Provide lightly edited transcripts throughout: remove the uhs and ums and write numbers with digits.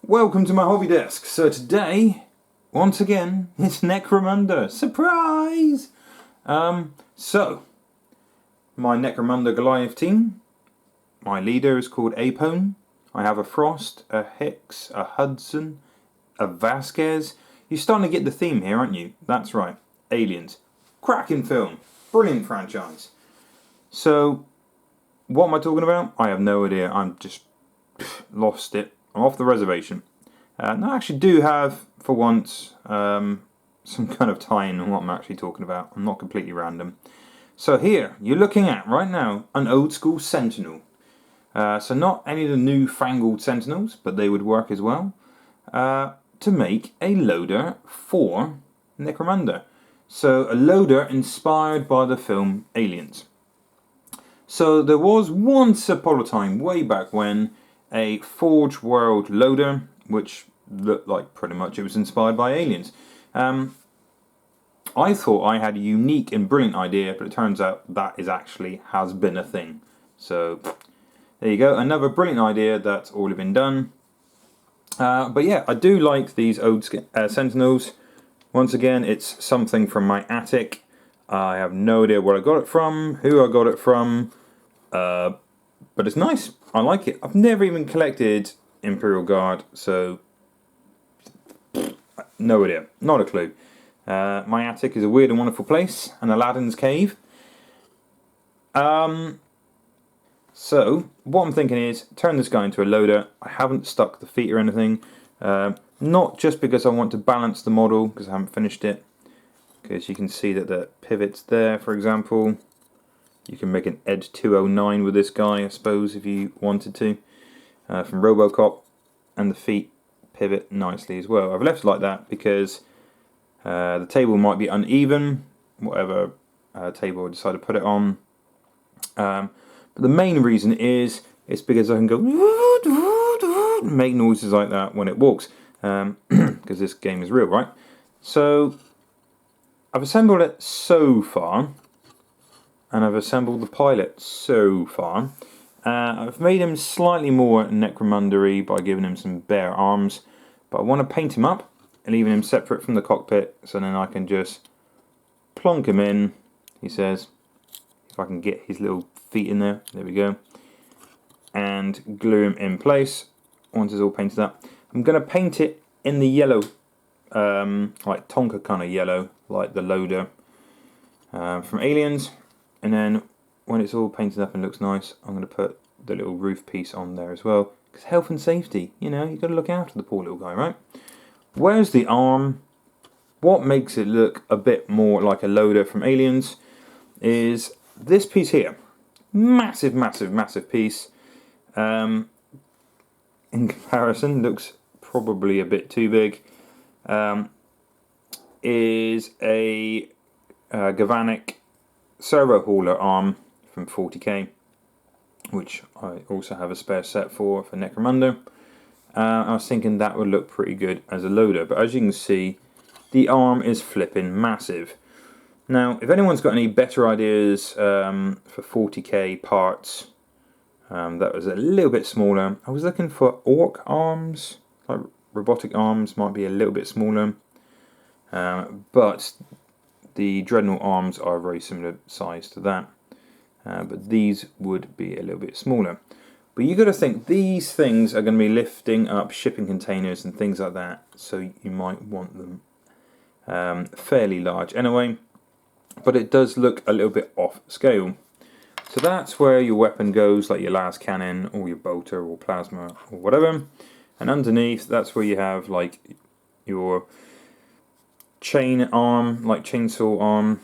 Welcome to my hobby desk. So today, once again, it's Necromunda. Surprise! So, my Necromunda Goliath team. My leader is called Apone. I have a Frost, a Hicks, a Hudson, a Vasquez. You're starting to get the theme here, aren't you? That's right. Aliens. Cracking film. Brilliant franchise. So, what am I talking about? I have no idea. I'm just lost it. I'm off the reservation. And I actually do have, for once, some kind of tie-in on what I'm actually talking about. I'm not completely random. So here, you're looking at, right now, an old school Sentinel. So not any of the new fangled Sentinels, but they would work as well, to make a loader for Necromunda. So a loader inspired by the film Aliens. So there was once upon a time, way back when, a Forge World loader, which looked like pretty much it was inspired by Aliens. I thought I had a unique and brilliant idea, but it turns out that has been a thing. So there you go, another brilliant idea that's already been done. But yeah, I do like these old Sentinels. Once again, it's something from my attic. I have no idea where I got it from, who I got it from, but it's nice. I like it. I've never even collected Imperial Guard, so no idea, not a clue. My attic is a weird and wonderful place, an Aladdin's cave. So what I'm thinking is turn this guy into a loader. I haven't stuck the feet or anything, not just because I want to balance the model, because I haven't finished it, because you can see that the pivot's there, for example. You can make an Ed 209 with this guy, I suppose, if you wanted to, from Robocop, and the feet pivot nicely as well. I've left it like that because the table might be uneven, whatever table I decide to put it on. But the main reason is it's because I can go make noises like that when it walks, because this game is real, right? So I've assembled it so far. And I've assembled the pilot so far. I've made him slightly more Necromunda-y by giving him some bare arms, but I want to paint him up and leaving him separate from the cockpit, so then I can just plonk him in, he says, if I can get his little feet in there. There we go. And glue him in place once it's all painted up. I'm going to paint it in the yellow, like Tonka kind of yellow, like the loader from Aliens. And then when it's all painted up and looks nice, I'm going to put the little roof piece on there as well. Because health and safety, you know, you've got to look after the poor little guy, right? Where's the arm? What makes it look a bit more like a loader from Aliens is this piece here. Massive, massive, massive piece. In comparison, looks probably a bit too big. Is a Galvanic servo hauler arm from 40k, which I also have a spare set for Necromunda. I was thinking that would look pretty good as a loader, but as you can see, the arm is flipping massive. Now, if anyone's got any better ideas for 40k parts that was a little bit smaller, I was looking for orc arms, like robotic arms might be a little bit smaller, but the Dreadnought arms are a very similar size to that, but these would be a little bit smaller. But you got to think these things are going to be lifting up shipping containers and things like that, so you might want them fairly large anyway. But it does look a little bit off scale. So that's where your weapon goes, like your las cannon or your bolter or plasma or whatever. And underneath, that's where you have like your chain arm, like chainsaw arm,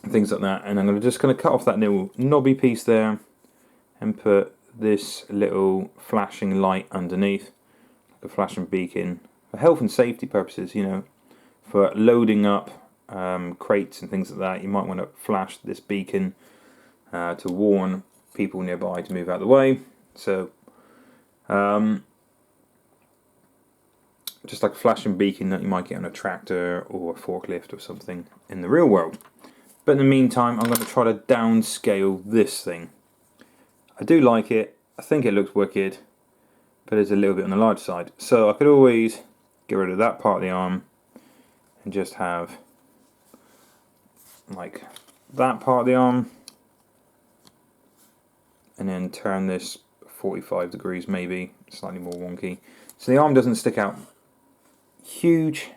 things like that. And I'm just going to cut off that little knobby piece there and put this little flashing light underneath, like a flashing beacon, for health and safety purposes, you know, for loading up crates and things like that. You might want to flash this beacon to warn people nearby to move out of the way. So just like a flashing beacon that you might get on a tractor or a forklift or something in the real world. But in the meantime, I'm going to try to downscale this thing. I do like it. I think it looks wicked. but it's a little bit on the large side. So I could always get rid of that part of the arm and just have like that part of the arm, and then turn this 45 degrees, maybe slightly more wonky, so the arm doesn't stick out huge,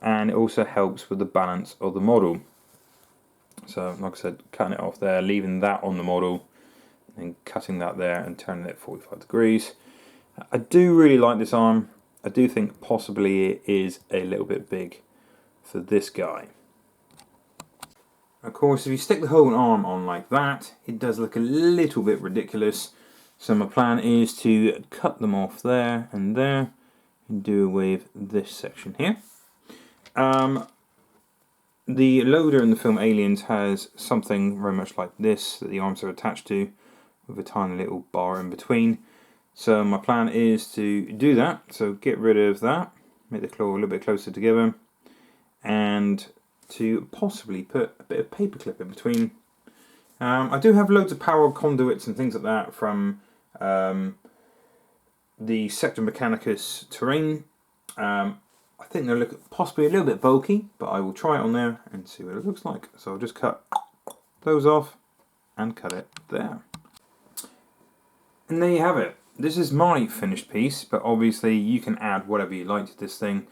and it also helps with the balance of the model. So like I said, cutting it off there, leaving that on the model, and cutting that there and turning it 45 degrees. I do really like this arm. I do think possibly it is a little bit big for this guy. Of course, if you stick the whole arm on like that, it does look a little bit ridiculous. So my plan is to cut them off there and do away with this section here. The loader in the film Aliens has something very much like this that the arms are attached to, with a tiny little bar in between. So my plan is to do that. So get rid of that, make the claw a little bit closer together, and to possibly put a bit of paperclip in between. I do have loads of power conduits and things like that from the Sector Mechanicus terrain. I think they'll look possibly a little bit bulky, but I will try it on there and see what it looks like. So I'll just cut those off and cut it there. And there you have it. This is my finished piece, but obviously you can add whatever you like to this thing.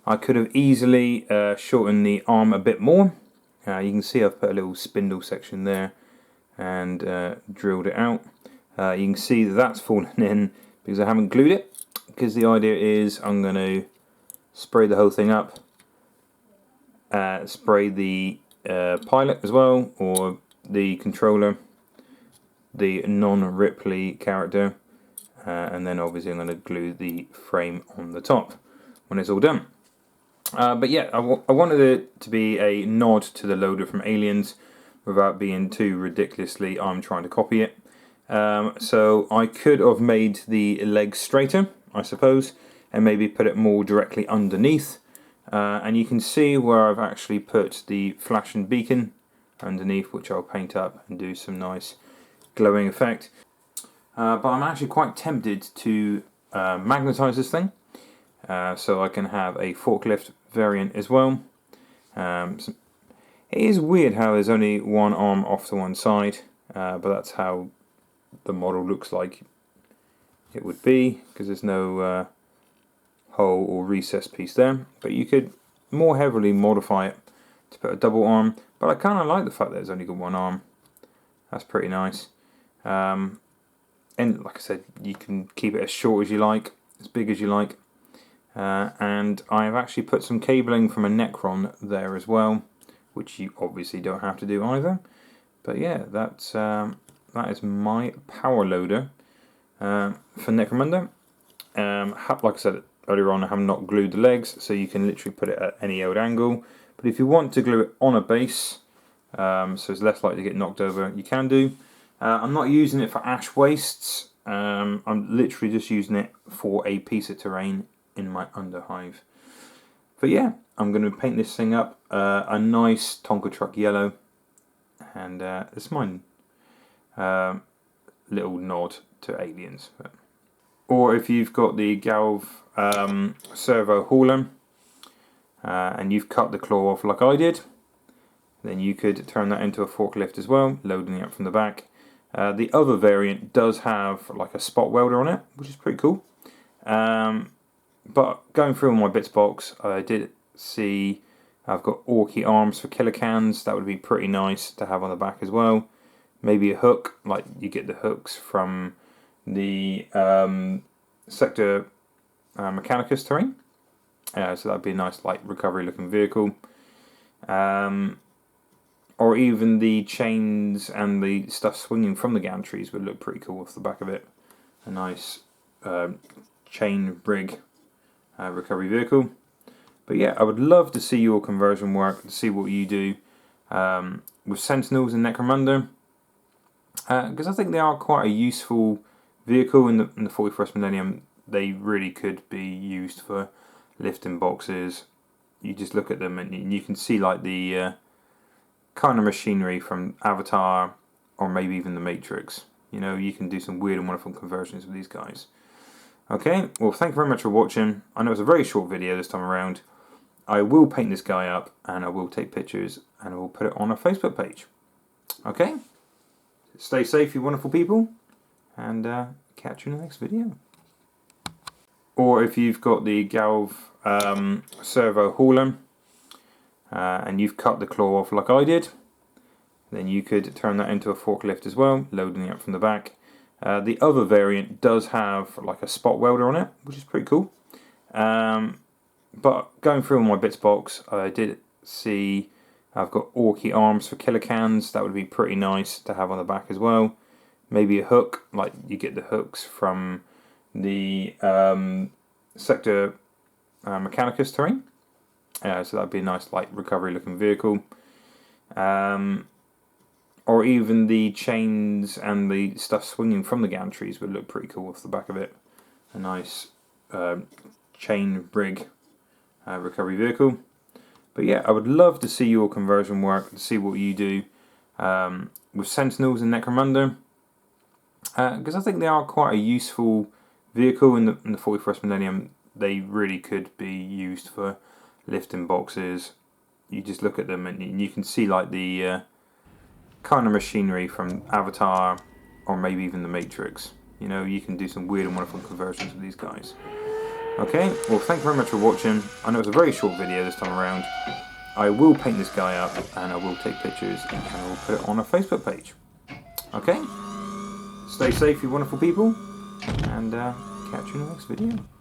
I could have easily shortened the arm a bit more. You can see I've put a little spindle section there and drilled it out. You can see that that's fallen in because I haven't glued it, because the idea is I'm going to spray the whole thing up, spray the pilot as well, or the controller, the non-Ripley character, and then obviously I'm going to glue the frame on the top when it's all done. But yeah, I wanted it to be a nod to the loader from Aliens without being too ridiculously I'm trying to copy it. So I could have made the legs straighter, I suppose, and maybe put it more directly underneath. And you can see where I've actually put the flashing beacon underneath, which I'll paint up and do some nice glowing effect. But I'm actually quite tempted to magnetize this thing, so I can have a forklift variant as well. So it is weird how there's only one arm off to one side, but that's how the model looks like it would be, because there's no hole or recess piece there. But you could more heavily modify it to put a double arm, but I kind of like the fact that it's only got one arm. That's pretty nice. And like I said, you can keep it as short as you like, as big as you like. And I've actually put some cabling from a Necron there as well, which you obviously don't have to do either. But yeah, that is my power loader for Necromunda. Like I said earlier on, I have not glued the legs, so you can literally put it at any old angle. But if you want to glue it on a base, so it's less likely to get knocked over, you can do. I'm not using it for ash wastes. I'm literally just using it for a piece of terrain in my underhive. But yeah, I'm going to paint this thing up a nice Tonka truck yellow, and it's mine. Little nod to Aliens. Or if you've got the Galv servo hauler and you've cut the claw off like I did, then you could turn that into a forklift as well, loading it up from the back. The other variant does have like a spot welder on it, which is pretty cool. But going through my bits box, I did see I've got Orky arms for killer cans. That would be pretty nice to have on the back as well. Maybe a hook, like you get the hooks from the Sector Mechanicus terrain. So that'd be a nice light recovery looking vehicle. Or even the chains and the stuff swinging from the gantries would look pretty cool off the back of it. A nice chain rig recovery vehicle. But yeah, I would love to see your conversion work, to see what you do with Sentinels and Necromunda. Because I think they are quite a useful vehicle in the 41st millennium. They really could be used for lifting boxes. You just look at them and you can see like the kind of machinery from Avatar or maybe even the Matrix. You know, you can do some weird and wonderful conversions with these guys. Okay, well, thank you very much for watching. I know it's a very short video this time around. I will paint this guy up, and I will take pictures, and I will put it on a Facebook page. Okay? Stay safe, you wonderful people, and catch you in the next video. Or if you've got the Galv servo hauler, and you've cut the claw off like I did, then you could turn that into a forklift as well, loading it up from the back. The other variant does have like a spot welder on it, which is pretty cool. But going through my bits box, I did see I've got Orky arms for killer cans. That would be pretty nice to have on the back as well. Maybe a hook, like you get the hooks from the Sector Mechanicus terrain. So that'd be a nice light recovery looking vehicle. Or even the chains and the stuff swinging from the gantries would look pretty cool off the back of it. A nice chain rig recovery vehicle. But yeah, I would love to see your conversion work, to see what you do with Sentinels and Necromunda. Because I think they are quite a useful vehicle in the 41st millennium. They really could be used for lifting boxes. You just look at them and you can see like the kind of machinery from Avatar or maybe even the Matrix. You know, you can do some weird and wonderful conversions with these guys. Okay, well, thank you very much for watching. I know it's a very short video this time around. I will paint this guy up, and I will take pictures, and I will put it on a Facebook page. Okay? Stay safe, you wonderful people, and catch you in the next video.